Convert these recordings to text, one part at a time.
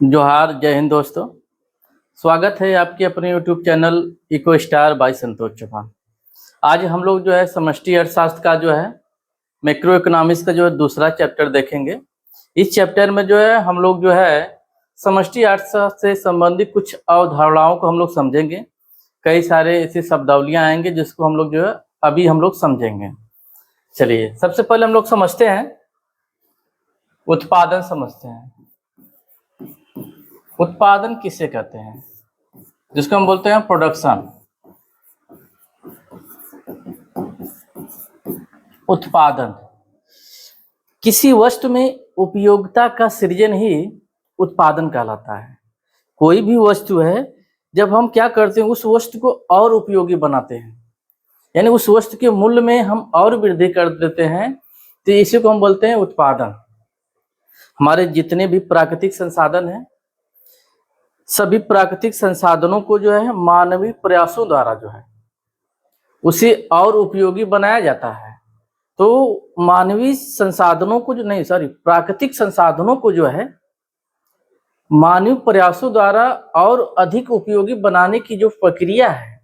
जोहार, जय हिंद दोस्तों। स्वागत है आपके अपने YouTube channel eco star by Santosh Chauhan. आज हम लोग जो है समष्टि अर्थशास्त्र का जो है मैक्रो इकोनॉमिक्स का जो है दूसरा चैप्टर देखेंगे। इस चैप्टर में जो है हम लोग जो है समष्टि अर्थशास्त्र से संबंधित कुछ अवधारणाओं को हम लोग समझेंगे। कई सारे ऐसी शब्दावलियाँ आएंगे जिसको हम लोग जो है अभी हम लोग समझेंगे। चलिए, सबसे पहले हम लोग समझते हैं उत्पादन समझते हैं। उत्पादन किसे कहते हैं? जिसको हम बोलते हैं प्रोडक्शन। उत्पादन किसी वस्तु में उपयोगिता का सृजन ही उत्पादन कहलाता है। कोई भी वस्तु है, जब हम क्या करते हैं उस वस्तु को और उपयोगी बनाते हैं, यानी उस वस्तु के मूल्य में हम और वृद्धि कर देते हैं, तो इसी को हम बोलते हैं उत्पादन। हमारे जितने भी प्राकृतिक संसाधन हैं, सभी प्राकृतिक संसाधनों को जो है मानवीय प्रयासों द्वारा जो है उसे और उपयोगी बनाया जाता है। तो मानवीय संसाधनों को प्राकृतिक संसाधनों को जो है मानवीय प्रयासों द्वारा और अधिक उपयोगी बनाने की जो प्रक्रिया है,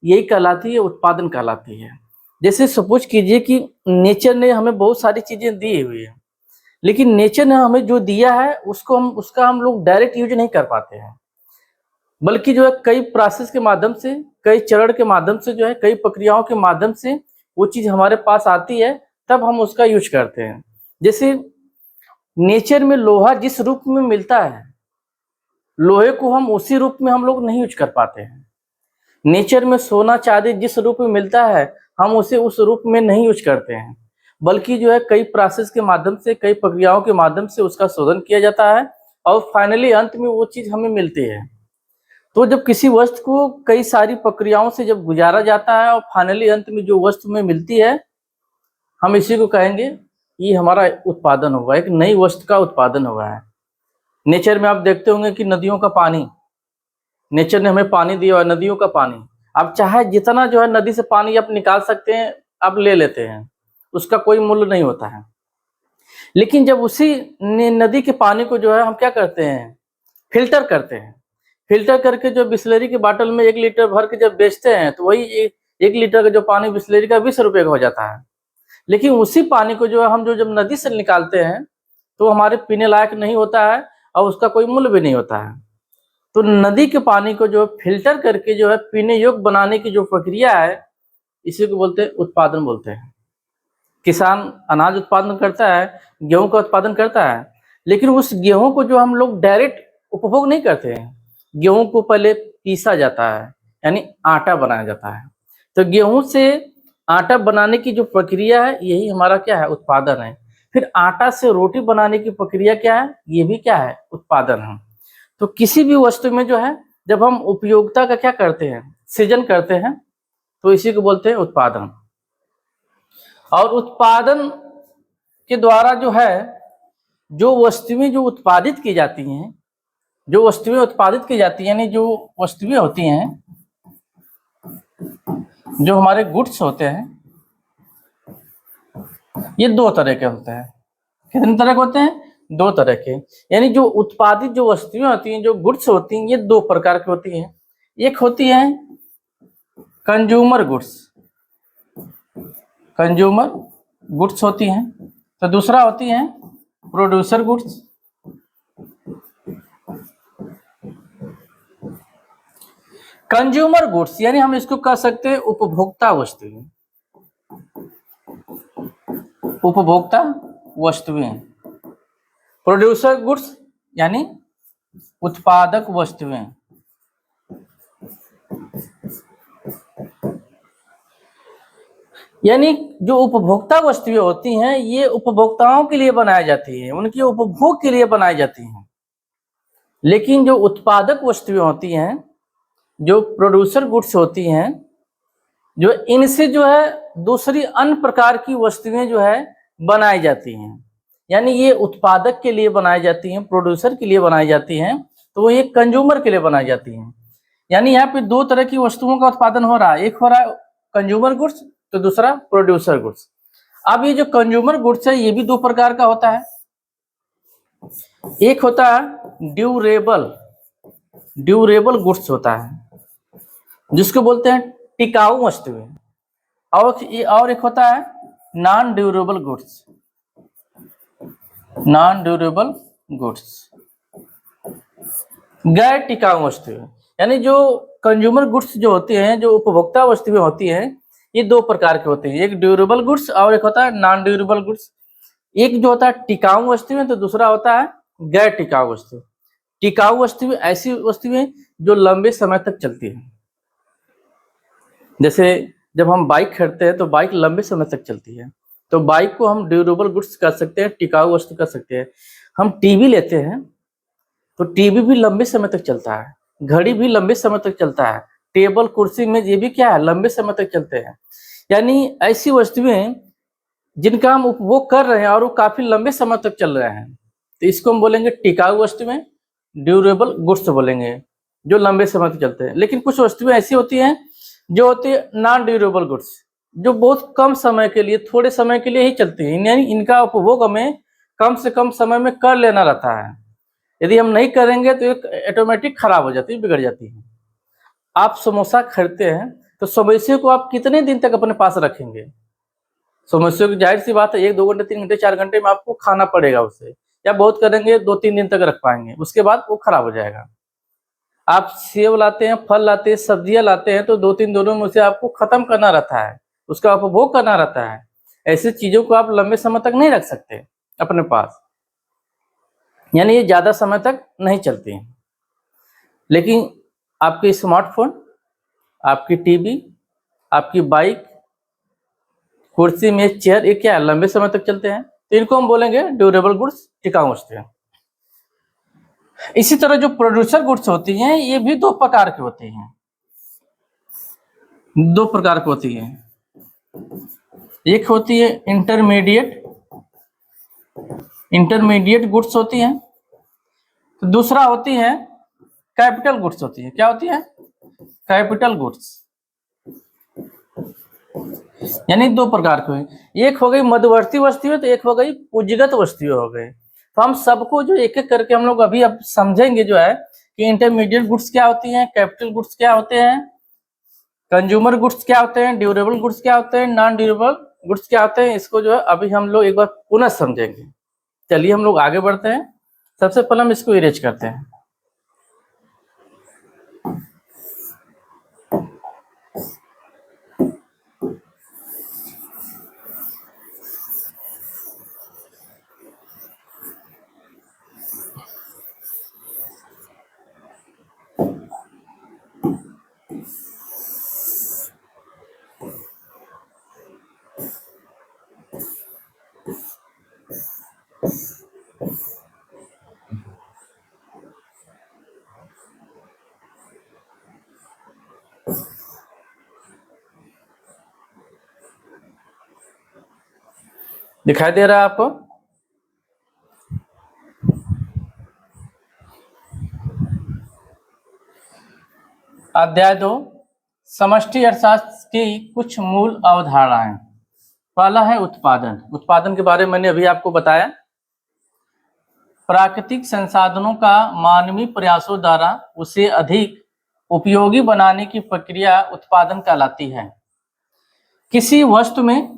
यही कहलाती है उत्पादन कहलाती है। जैसे सपोज कीजिए कि नेचर ने हमें बहुत सारी चीजें दी हुई है, लेकिन नेचर ने हमें जो दिया है उसका हम लोग डायरेक्ट यूज नहीं कर पाते हैं, बल्कि जो है कई प्रोसेस के माध्यम से, कई चरण के माध्यम से, जो है कई प्रक्रियाओं के माध्यम से वो चीज हमारे पास आती है, तब हम उसका यूज करते हैं। जैसे नेचर में लोहा जिस रूप में मिलता है, लोहे को हम उसी रूप में हम लोग नहीं यूज कर पाते हैं। नेचर में सोना चांदी जिस रूप में मिलता है, हम उसे उस रूप में नहीं यूज करते हैं, बल्कि जो है कई प्रोसेस के माध्यम से, कई प्रक्रियाओं के माध्यम से उसका शोधन किया जाता है और फाइनली अंत में वो चीज हमें मिलती है। तो जब किसी वस्तु को कई सारी प्रक्रियाओं से जब गुजारा जाता है और फाइनली अंत में जो वस्तु में मिलती है, हम इसी को कहेंगे ये हमारा उत्पादन होगा, एक नई वस्तु का उत्पादन हुआ है। नेचर में आप देखते होंगे कि नदियों का पानी, नेचर ने हमें पानी दिया है, नदियों का पानी, आप चाहे जितना जो है नदी से पानी आप निकाल सकते हैं, आप ले लेते हैं, उसका कोई मूल्य नहीं होता है। लेकिन जब उसी नदी के पानी को जो है हम क्या करते हैं, फिल्टर करते हैं। फिल्टर करके जो बिस्लरी की बोतल में 1 लीटर भर के जब बेचते हैं, तो वही 1 लीटर का जो पानी बिस्लरी का 20 रुपए का हो जाता है। लेकिन उसी पानी को जो है हम जब नदी से निकालते हैं, तो हमारे पीने लायक नहीं होता है और उसका कोई मूल्य भी नहीं होता है। तो नदी के पानी को जो फिल्टर करके जो है पीने योग्य बनाने की जो प्रक्रिया है, इसी को बोलते हैं उत्पादन बोलते हैं। किसान अनाज उत्पादन करता है, गेहूं का उत्पादन करता है, लेकिन उस गेहूं को जो हम लोग डायरेक्ट उपभोग नहीं करते हैं। गेहूं को पहले पीसा जाता है, यानी आटा बनाया जाता है। तो गेहूं से आटा बनाने की जो प्रक्रिया है, यही हमारा क्या है, उत्पादन है। फिर आटा से रोटी बनाने की प्रक्रिया क्या है, ये भी क्या है, उत्पादन है। तो किसी भी वस्तु में जो है जब हम उपयोगिता का क्या करते हैं, सृजन करते हैं, तो इसी को बोलते हैं उत्पादन। और उत्पादन के द्वारा जो है जो वस्तुएं जो उत्पादित की जाती हैं, यानी जो वस्तुएं होती हैं, जो हमारे गुड्स होते हैं, ये 2 तरह के होते हैं। कितने तरह के होते हैं? 2 तरह के। यानी जो उत्पादित जो वस्तुएं होती हैं, जो गुड्स होती हैं, ये 2 प्रकार की होती हैं। एक होती है कंज्यूमर गुड्स होती हैं, तो दूसरा होती है प्रोड्यूसर गुड्स। कंज्यूमर गुड्स यानी हम इसको कह सकते हैं उपभोक्ता वस्तुएं। प्रोड्यूसर गुड्स यानी उत्पादक वस्तुएं। यानी जो उपभोक्ता वस्तुएं होती हैं, ये उपभोक्ताओं के लिए बनाई जाती हैं, उनके उपभोग के लिए बनाई जाती हैं। लेकिन जो उत्पादक वस्तुएं होती हैं, जो प्रोड्यूसर गुड्स होती हैं, जो इनसे जो है दूसरी अन्य प्रकार की वस्तुएं जो है बनाई जाती हैं। यानी ये उत्पादक के लिए बनाई जाती हैं, प्रोड्यूसर के लिए बनाई जाती हैं, तो वो ये कंज्यूमर के लिए बनाई जाती हैं। यानी यहाँ पे 2 तरह की वस्तुओं का उत्पादन हो रहा है, एक हो रहा है कंज्यूमर गुड्स, तो दूसरा प्रोड्यूसर गुड्स। अब ये जो कंज्यूमर गुड्स है, ये भी 2 प्रकार का होता है। एक होता है ड्यूरेबल गुड्स होता है, जिसको बोलते हैं टिकाऊ वस्तुएं। और एक होता है नॉन ड्यूरेबल गुड्स, गैर टिकाऊ वस्तुएं। यानी जो कंज्यूमर गुड्स जो होती हैं, जो उपभोक्ता वस्तुएं होती हैं, ये दो प्रकार के होते हैं, एक ड्यूरेबल गुड्स और एक होता है नॉन ड्यूरेबल गुड्स। एक जो होता है टिकाऊ वस्तुएं, तो दूसरा होता है गैर टिकाऊ वस्तु। टिकाऊ वस्तुएं ऐसी वस्तुएं जो लंबे समय तक चलती हैं। जैसे जब हम बाइक खरीदते हैं तो बाइक लंबे समय तक चलती है, तो बाइक को हम ड्यूरेबल गुड्स कर सकते हैं, टिकाऊ वस्तु कर सकते हैं। हम टीवी लेते हैं तो टीवी भी लंबे समय तक चलता है, घड़ी भी लंबे समय तक चलता है, टेबल कुर्सी में ये भी क्या है, लंबे समय तक चलते हैं। यानी ऐसी वस्तुएं जिनका हम उपभोग कर रहे हैं और वो काफी लंबे समय तक चल रहे हैं, तो इसको हम बोलेंगे टिकाऊ वस्तुएं, ड्यूरेबल गुड्स बोलेंगे, जो लंबे समय तक चलते हैं। लेकिन कुछ वस्तुएं ऐसी होती हैं जो होती है नॉन ड्यूरेबल गुड्स, जो बहुत कम समय के लिए, थोड़े समय के लिए ही चलती है, यानी इनका उपभोग हमें कम से कम समय में कर लेना रहता है। यदि हम नहीं करेंगे तो ये ऑटोमेटिक खराब हो जाती है, बिगड़ जाती है। आप समोसा खरीदते हैं तो समोसे को आप कितने दिन तक अपने पास रखेंगे? समोसे की जाहिर सी बात है 1 2 घंटे 3 घंटे 4 घंटे में आपको खाना पड़ेगा उसे, या बहुत करेंगे 2 3 दिन तक रख पाएंगे, उसके बाद वो खराब हो जाएगा। आप सेब लाते हैं, फल लाते हैं, सब्जियां लाते हैं, तो 2 3 दिनों में उसे आपको खत्म करना रहता है, उसका उपभोग करना रहता है। ऐसी चीजों को आप लंबे समय तक नहीं रख सकते अपने पास, यानी ये ज्यादा समय तक नहीं चलती हैं। लेकिन आपके स्मार्टफोन, आपकी टीवी, आपकी बाइक, कुर्सी, मेज, चेयर, ये क्या है, लंबे समय तक चलते हैं, तो इनको हम बोलेंगे ड्यूरेबल गुड्स, टिकाऊ वस्तुएं। इसी तरह जो प्रोड्यूसर गुड्स होती हैं, ये भी दो प्रकार की होती हैं, एक होती है इंटरमीडिएट गुड्स होती हैं, तो दूसरा होती है कैपिटल गुड्स होती है। क्या होती है? Capital goods. यानी दो प्रकार के हुए, एक हो गई मध्यवर्ती वस्तुएं, तो एक हो गई पूंजीगत वस्तुएं हो गए। तो हम सबको जो एक एक करके हम लोग अभी अब समझेंगे जो है कि इंटरमीडिएट गुड्स क्या होती हैं, कैपिटल गुड्स क्या होते हैं, कंज्यूमर गुड्स क्या होते हैं, ड्यूरेबल गुड्स क्या होते हैं, नॉन ड्यूरेबल गुड्स क्या होते हैं। इसको जो है अभी हम लोग एक बार पुनः समझेंगे। चलिए हम लोग आगे बढ़ते हैं। सबसे पहले हम इसको इरेज करते हैं। दिखाई दे रहा है आपको? अध्याय 2 समष्टि अर्थशास्त्र की कुछ मूल अवधारणाएं। पहला है उत्पादन। उत्पादन के बारे में मैंने अभी आपको बताया। प्राकृतिक संसाधनों का मानवीय प्रयासों द्वारा उसे अधिक उपयोगी बनाने की प्रक्रिया उत्पादन कहलाती है। किसी वस्तु में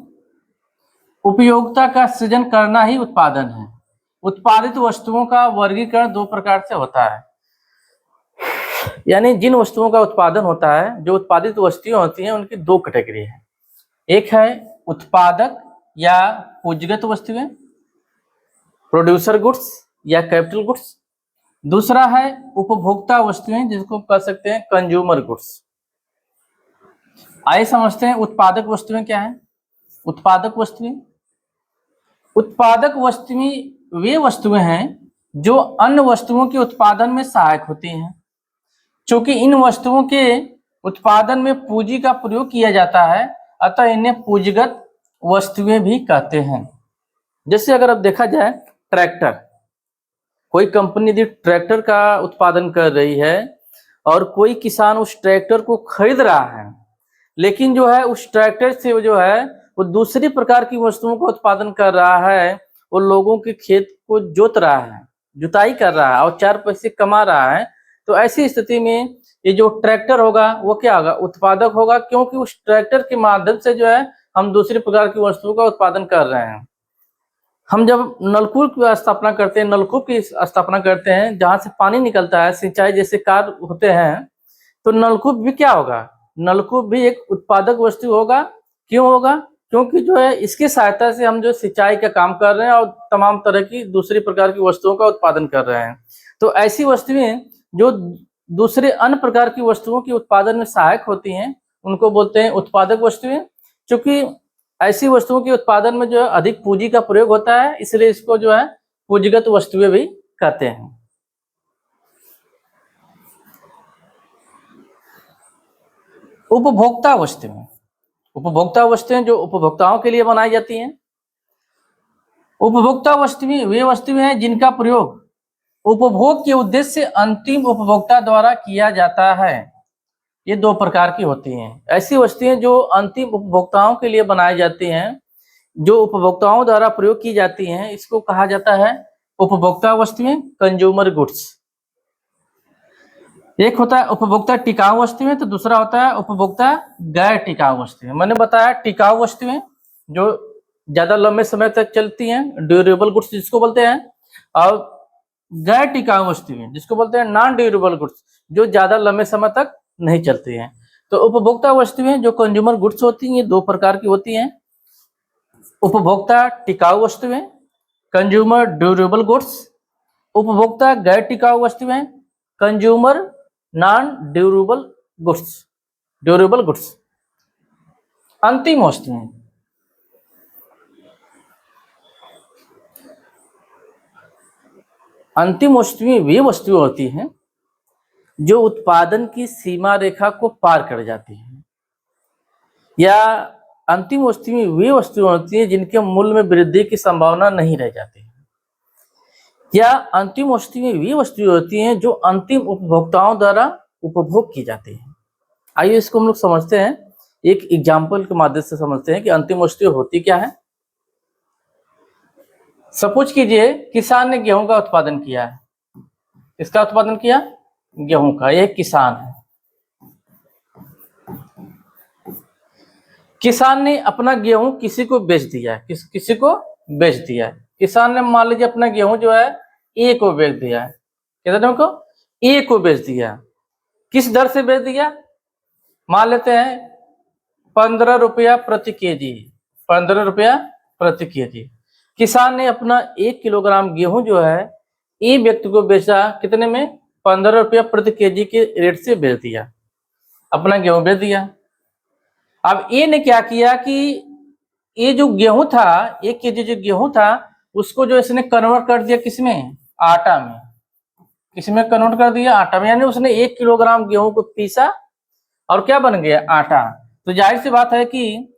उपयोगिता का सृजन करना ही उत्पादन है। उत्पादित वस्तुओं का वर्गीकरण दो प्रकार से होता है। यानी जिन वस्तुओं का उत्पादन होता है, जो उत्पादित वस्तुएं होती हैं, उनकी दो कैटेगरी है। एक है उत्पादक या पूंजीगत वस्तुएं, प्रोड्यूसर गुड्स या कैपिटल गुड्स। दूसरा है उपभोक्ता वस्तुएं, जिसको कह सकते हैं कंज्यूमर गुड्स। आइए समझते हैं उत्पादक वस्तुएं क्या है। उत्पादक वस्तुएं वे वस्तुएं हैं जो अन्य वस्तुओं के उत्पादन में सहायक होती हैं। चूंकि इन वस्तुओं के उत्पादन में पूंजी का प्रयोग किया जाता है, अतः इन्हें पूंजीगत वस्तुएं भी कहते हैं। जैसे अगर अब देखा जाए ट्रैक्टर, कोई कंपनी यदि ट्रैक्टर का उत्पादन कर रही है और कोई किसान उस ट्रैक्टर को खरीद रहा है, लेकिन जो है उस ट्रैक्टर से जो है वो दूसरी प्रकार की वस्तुओं का उत्पादन कर रहा है, वो लोगों के खेत को जोत रहा है, जुताई कर रहा है और 4 पैसे कमा रहा है, तो ऐसी स्थिति में ये जो ट्रैक्टर होगा वो क्या होगा, उत्पादक होगा, क्योंकि उस ट्रैक्टर के माध्यम से जो है हम दूसरी प्रकार की वस्तुओं का उत्पादन कर रहे हैं। हम जब नलकूप की स्थापना करते हैं, नलकूप की स्थापना करते हैं जहाँ से पानी निकलता है, सिंचाई जैसे कार्य होते हैं, तो नलकूप भी क्या होगा, नलकूप भी एक उत्पादक वस्तु होगा। क्यों होगा, क्योंकि जो है इसकी सहायता से हम जो सिंचाई का काम कर रहे हैं और तमाम तरह की दूसरी प्रकार की वस्तुओं का उत्पादन कर रहे हैं। तो ऐसी वस्तुएं जो दूसरे अन्य प्रकार की वस्तुओं के उत्पादन में सहायक होती हैं उनको बोलते हैं उत्पादक वस्तुएं। क्योंकि ऐसी वस्तुओं के उत्पादन में जो है अधिक पूंजी का प्रयोग होता है, इसलिए इसको जो है पूंजीगत वस्तुएं भी कहते हैं। उपभोक्ता वस्तुएं, उपभोक्ता वस्तुएं जो उपभोक्ताओं के लिए बनाई जाती हैं। उपभोक्ता वस्तुएं वे वस्तुएं हैं जिनका प्रयोग उपभोग के उद्देश्य से अंतिम उपभोक्ता द्वारा किया जाता है। ये 2 प्रकार की होती हैं। ऐसी वस्तुएं जो अंतिम उपभोक्ताओं के लिए बनाई जाती हैं, जो उपभोक्ताओं द्वारा प्रयोग की जाती हैं, इसको कहा जाता है उपभोक्ता वस्तुएं, कंज्यूमर गुड्स। एक होता है उपभोक्ता टिकाऊ वस्तुएं, तो दूसरा होता है उपभोक्ता गैर टिकाऊ वस्तुएं। मैंने बताया टिकाऊ वस्तुएं जो ज्यादा लंबे समय तक चलती हैं, ड्यूरेबल गुड्स जिसको बोलते हैं, और गैर टिकाऊ वस्तुएं जिसको बोलते हैं नॉन ड्यूरेबल गुड्स, जो ज्यादा लंबे समय तक नहीं चलती हैं। तो उपभोक्ता वस्तुएं जो कंज्यूमर गुड्स होती हैं, ये 2 प्रकार की होती हैं। उपभोक्ता टिकाऊ वस्तुएं, कंज्यूमर ड्यूरेबल गुड्स। उपभोक्ता गैर टिकाऊ वस्तुएं, consumer non durable goods, durable goods. अंतिम वस्तुएं, अंतिम वस्तुएं वे वस्तुएं होती हैं जो उत्पादन की सीमा रेखा को पार कर जाती हैं, या अंतिम वस्तुएं वे वस्तुएं होती हैं जिनके मूल्य में वृद्धि की संभावना नहीं रह जाती है, या अंतिम वस्तुएं वे वस्तुएं होती हैं जो अंतिम उपभोक्ताओं द्वारा उपभोग की जाती हैं। आइए इसको हम लोग समझते हैं, एक एग्जाम्पल के माध्यम से समझते हैं कि अंतिम वस्तुएं होती क्या है। सपोज कीजिए किसान ने गेहूं का उत्पादन किया है। इसका उत्पादन किया गेहूं का, एक किसान है। किसान ने अपना गेहूं किसी को बेच दिया है, किसी को बेच दिया है। किसान ने मान लीजिए अपना गेहूं जो है ए को बेच दिया है। कितने को, ए को बेच दिया। किस दर से बेच दिया, मान लेते हैं 15 रुपया प्रति केजी, 15 रुपया प्रति केजी। किसान ने अपना 1 किलोग्राम गेहूं जो है ए व्यक्ति को बेचा, कितने में, 15 रुपया प्रति केजी के रेट से बेच दिया, अपना गेहूं बेच दिया। अब ए ने क्या किया कि ये जो गेहूं था, 1 केजी जो गेहूं था, उसको जो इसने कन्वर्ट कर दिया किसमें, आटा में। किसमें कन्वर्ट कर दिया, आटा में। यानी उसने 1 किलोग्राम गेहूं को पीसा और क्या बन गया, आटा। तो जाहिर सी बात है कि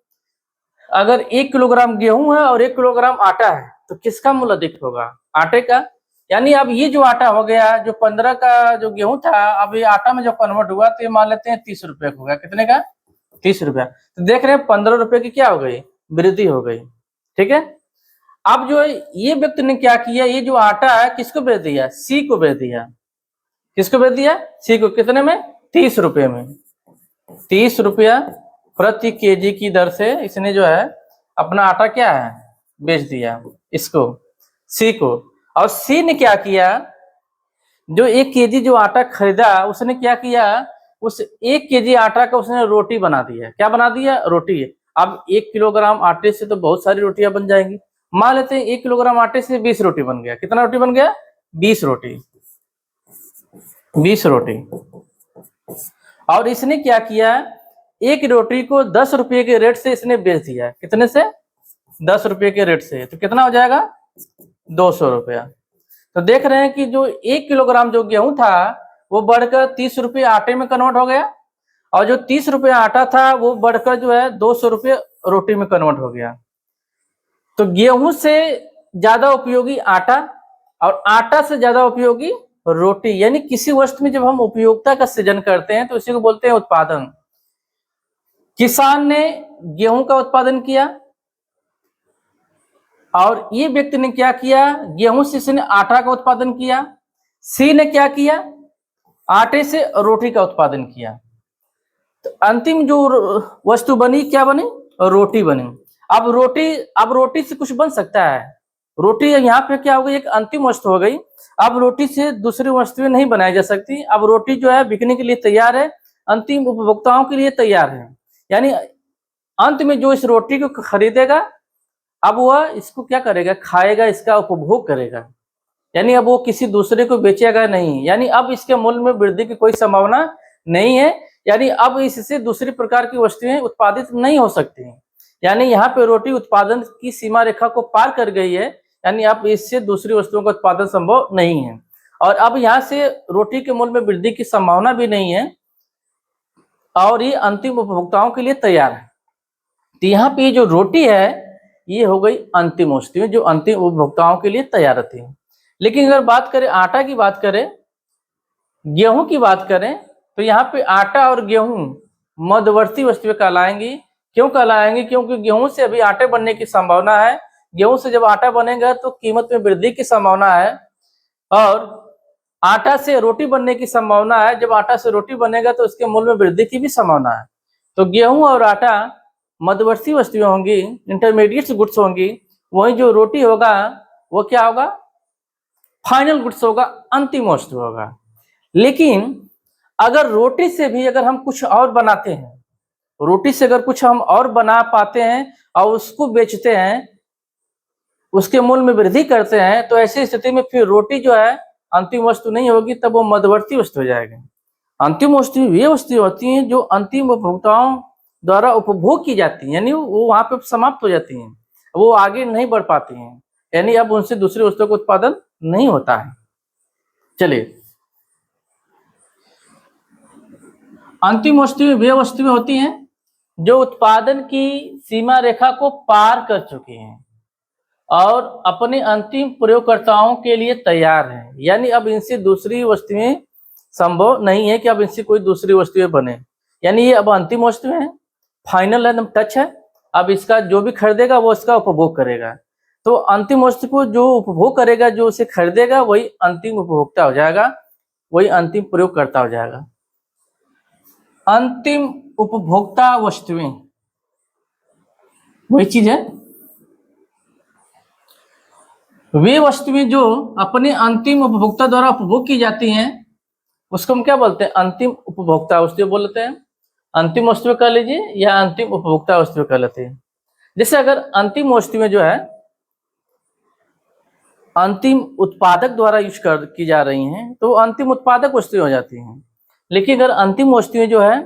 अगर 1 किलोग्राम गेहूं है और 1 किलोग्राम आटा है, तो किसका मूल्य अधिक होगा, आटे का। यानी अब ये जो आटा हो गया, जो 15 का जो गेहूं था, अब ये आटा में जो कन्वर्ट हुआ, तो ये मान लेते हैं 30 रुपए हो गया। कितने का, 30 रुपया। तो देख रहे हैं 15 रुपए की क्या हो गई, वृद्धि हो गई। ठीक है। अब जो है ये व्यक्ति ने क्या किया, ये जो आटा है किसको बेच दिया, सी को बेच दिया। किसको बेच दिया, सी को। कितने में, 30 रुपए में। 30 रुपया प्रति केजी की दर से इसने जो है अपना आटा क्या है, बेच दिया इसको, सी को। और सी ने क्या किया, जो 1 केजी जो आटा खरीदा, उसने क्या किया, उस 1 केजी आटा का उसने रोटी बना दिया। क्या बना दिया, रोटी। अब 1 किलोग्राम आटे से तो बहुत सारी रोटियां बन जाएंगी। मान लेते हैं 1 किलोग्राम आटे से 20 रोटी बन गया। कितना रोटी बन गया, 20 रोटी, 20 रोटी। और इसने क्या किया, 1 रोटी को 10 रुपये के रेट से इसने बेच दिया। कितने से, 10 रुपये के रेट से। तो कितना हो जाएगा, 200 रुपया। तो देख रहे हैं कि जो 1 किलोग्राम जो गेहूं था वो बढ़कर 30 रुपये आटे में कन्वर्ट हो गया, और जो 30 रुपये आटा था वो बढ़कर जो है 200 रुपये रोटी में कन्वर्ट हो गया। तो गेहूं से ज्यादा उपयोगी आटा, और आटा से ज्यादा उपयोगी रोटी। यानी किसी वस्तु में जब हम उपयोगिता का सृजन करते हैं तो इसी को बोलते हैं उत्पादन। किसान ने गेहूं का उत्पादन किया, और ये व्यक्ति ने क्या किया, गेहूं से इसने आटा का उत्पादन किया। सी ने क्या किया, आटे से रोटी का उत्पादन किया। तो अंतिम जो वस्तु बनी, क्या बनी, रोटी बनी। अब रोटी से कुछ बन सकता है? रोटी यहाँ पे क्या हो गई, एक अंतिम वस्तु हो गई। अब रोटी से दूसरी वस्तुएं नहीं बनाई जा सकती। अब रोटी जो है बिकने के लिए तैयार है, अंतिम उपभोक्ताओं के लिए तैयार है। यानी अंत में जो इस रोटी को खरीदेगा, अब वह इसको क्या करेगा, खाएगा, इसका उपभोग करेगा। यानी अब वो किसी दूसरे को बेचेगा नहीं, यानी अब इसके मूल्य में वृद्धि की कोई संभावना नहीं है। यानी अब इससे दूसरी प्रकार की वस्तुएं उत्पादित नहीं हो सकती हैं। यानी यहाँ पे रोटी उत्पादन की सीमा रेखा को पार कर गई है, यानी अब इससे दूसरी वस्तुओं का उत्पादन संभव नहीं है। और अब यहाँ से रोटी के मूल्य में वृद्धि की संभावना भी नहीं है, और ये अंतिम उपभोक्ताओं के लिए तैयार है। तो यहाँ पे जो रोटी है ये हो गई अंतिम वस्तुएं जो अंतिम उपभोक्ताओं के लिए तैयार रहती है। लेकिन अगर बात करें आटा की, बात करें गेहूं की, बात करें, तो यहाँ पे आटा और गेहूं मध्यवर्ती वस्तुएं कहलाएंगी। क्यों कहलाएंगी? क्योंकि गेहूं से अभी आटे बनने की संभावना है। गेहूं से जब आटा बनेगा तो कीमत में वृद्धि की संभावना है, और आटा से रोटी बनने की संभावना है। जब आटा से रोटी बनेगा तो उसके मूल्य में वृद्धि की भी संभावना है। तो गेहूं और आटा मध्यवर्ती वस्तुएं होंगी, इंटरमीडिएट गुड्स होंगी। वही जो रोटी होगा वो क्या होगा, फाइनल गुड्स होगा, अंतिम वस्तु होगा। लेकिन अगर रोटी से भी अगर हम कुछ और बनाते हैं, रोटी से अगर कुछ हम और बना पाते हैं और उसको बेचते हैं, उसके मूल्य में वृद्धि करते हैं, तो ऐसी स्थिति में फिर रोटी जो है अंतिम वस्तु नहीं होगी, तब वो मध्यवर्ती वस्तु हो जाएगी। अंतिम वस्तु वे वस्तु होती हैं जो अंतिम उपभोक्ताओं द्वारा उपभोग की जाती है, यानी वो वहां पे समाप्त हो जाती हैं, वो आगे नहीं बढ़ पाती हैं, यानी अब उनसे दूसरी वस्तुओं का उत्पादन नहीं होता है। चलिए, अंतिम वस्तुएं वे वस्तुएं होती हैं जो उत्पादन की सीमा रेखा को पार कर चुकी हैं और अपने अंतिम प्रयोगकर्ताओं के लिए तैयार हैं। यानी अब इनसे दूसरी वस्तुएं संभव नहीं है कि अब इनसे कोई दूसरी वस्तुएं बने, यानी ये अब अंतिम वस्तुएं हैं, फाइनल एकदम टच है। अब इसका जो भी खरीदेगा वो इसका उपभोग करेगा। तो अंतिम वस्तु को जो उपभोग करेगा, जो उसे खरीदेगा, वही अंतिम उपभोक्ता हो जाएगा, वही अंतिम प्रयोगकर्ता हो जाएगा। अंतिम उपभोक्ता वस्तुएं वही चीज है, वे वस्तुएं जो अपने अंतिम उपभोक्ता द्वारा उपभोग की जाती हैं, उसको हम क्या बोलते हैं, अंतिम उपभोक्ता वस्तुएं बोलते हैं। अंतिम वस्तुएं कह लीजिए या अंतिम उपभोक्ता वस्तुएं कह लेते हैं। जैसे अगर अंतिम वस्तुएं जो है अंतिम उत्पादक द्वारा यूज की जा रही हैं, तो अंतिम उत्पादक वस्तुएं हो जाती हैं। लेकिन अगर अंतिम वस्तुएं जो है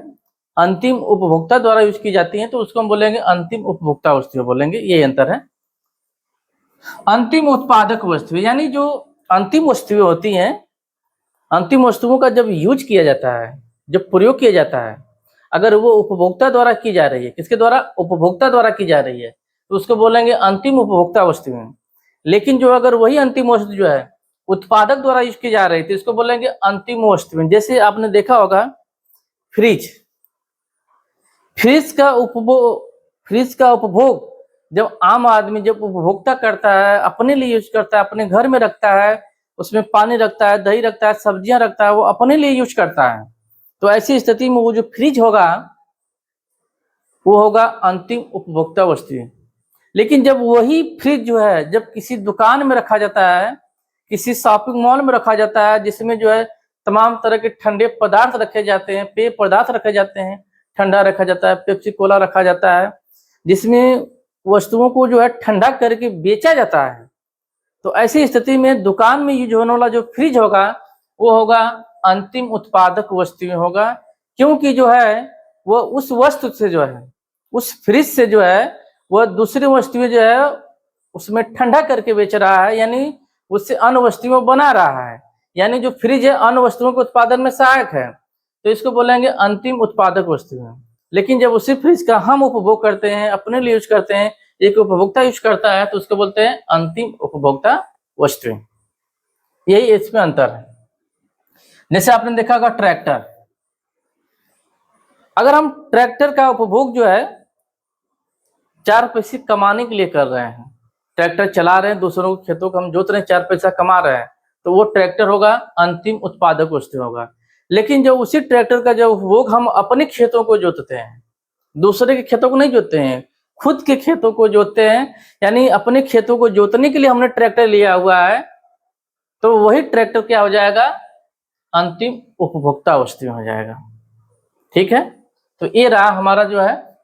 अंतिम उपभोक्ता द्वारा यूज की जाती हैं, तो उसको हम बोलेंगे अंतिम उपभोक्ता वस्तुएं बोलेंगे। ये अंतर है। अंतिम उत्पादक वस्तुएं यानी जो अंतिम वस्तुएं होती हैं, अंतिम वस्तुओं का जब यूज किया जाता है, जब प्रयोग किया जाता है, अगर वो उपभोक्ता द्वारा की जा रही है, किसके द्वारा, उपभोक्ता द्वारा की जा रही है, तो उसको बोलेंगे अंतिम उपभोक्ता वस्तुएं। लेकिन जो अगर वही अंतिम वस्तु जो है उत्पादक द्वारा यूज की जा रही थी, इसको बोलेंगे अंतिम वस्तुएं। जैसे आपने देखा होगा फ्रिज, फ्रिज का उपभोग जब आम आदमी, जब उपभोक्ता करता है, अपने लिए यूज करता है, अपने घर में रखता है, उसमें पानी रखता है, दही रखता है, सब्जियां रखता है, वो अपने लिए यूज करता है। तो ऐसी स्थिति में वो जो फ्रिज होगा वो होगा अंतिम उपभोक्ता वस्तु। लेकिन जब वही फ्रिज जो है जब किसी दुकान में रखा जाता है, किसी शॉपिंग मॉल में रखा जाता है, जिसमें जो है तमाम तरह के ठंडे पदार्थ रखे जाते हैं, पेय पदार्थ रखे जाते हैं, ठंडा रखा जाता है, पेप्सी कोला रखा जाता है, जिसमें वस्तुओं को जो है ठंडा करके बेचा जाता है, तो ऐसी स्थिति में दुकान में यूज होने वाला जो फ्रिज होगा वो होगा अंतिम उत्पादक वस्तु होगा। क्योंकि जो है वो उस वस्तु से जो है, उस फ्रिज से जो है वह दूसरी वस्तुएं जो है उसमें ठंडा करके बेच रहा है, यानी उससे अन्य वस्तुएं बना रहा है। यानी जो फ्रिज है अन्य वस्तुओं के उत्पादन में सहायक है, तो इसको बोलेंगे अंतिम उत्पादक वस्तुएं। लेकिन जब उसी फ्रिज का हम उपभोग करते हैं, अपने लिए यूज करते हैं, एक उपभोक्ता यूज करता है, तो उसको बोलते हैं अंतिम उपभोक्ता वस्तुएं। यही इसमें अंतर है। जैसे आपने देखा होगा ट्रैक्टर, अगर हम ट्रैक्टर का उपभोग जो है 4 पैसे कमाने के लिए कर रहे हैं, ट्रैक्टर चला रहे हैं, दूसरों के खेतों को हम जोत रहे हैं, 4 पैसा कमा रहे हैं, तो वो ट्रैक्टर होगा, अंतिम उत्पादक वस्तु होगा। लेकिन जब उसी ट्रैक्टर का जब उपयोग हम अपने खेतों को जोतते हैं, दूसरे के खेतों को नहीं जोतते हैं, खुद के खेतों को जोतते हैं, यानी अपने खेतों को जोतने के लिए हमने ट्रैक्टर लिया हुआ है, तो वही ट्रैक्टर क्या हो जाएगा, अंतिम उपभोक्ता वस्तु हो जाएगा। ठीक है, तो ये रहा हमारा जो है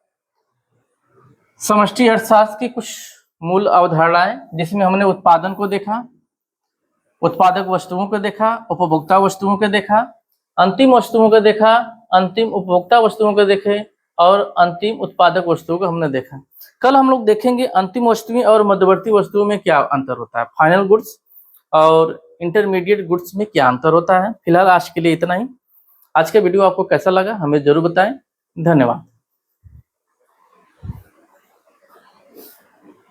समष्टि अर्थशास्त्र की कुछ मूल अवधारणाएं, जिसमें हमने उत्पादन को देखा, उत्पादक वस्तुओं को देखा, उपभोक्ता वस्तुओं को देखा, अंतिम वस्तुओं को देखा, अंतिम उपभोक्ता वस्तुओं को देखे, और अंतिम उत्पादक वस्तुओं को हमने देखा। कल हम लोग देखेंगे अंतिम वस्तुएं और मध्यवर्ती वस्तुओं में क्या अंतर होता है, फाइनल गुड्स और इंटरमीडिएट गुड्स में क्या अंतर होता है। फिलहाल आज के लिए इतना ही। आज का वीडियो आपको कैसा लगा हमें जरूर बताएं। धन्यवाद।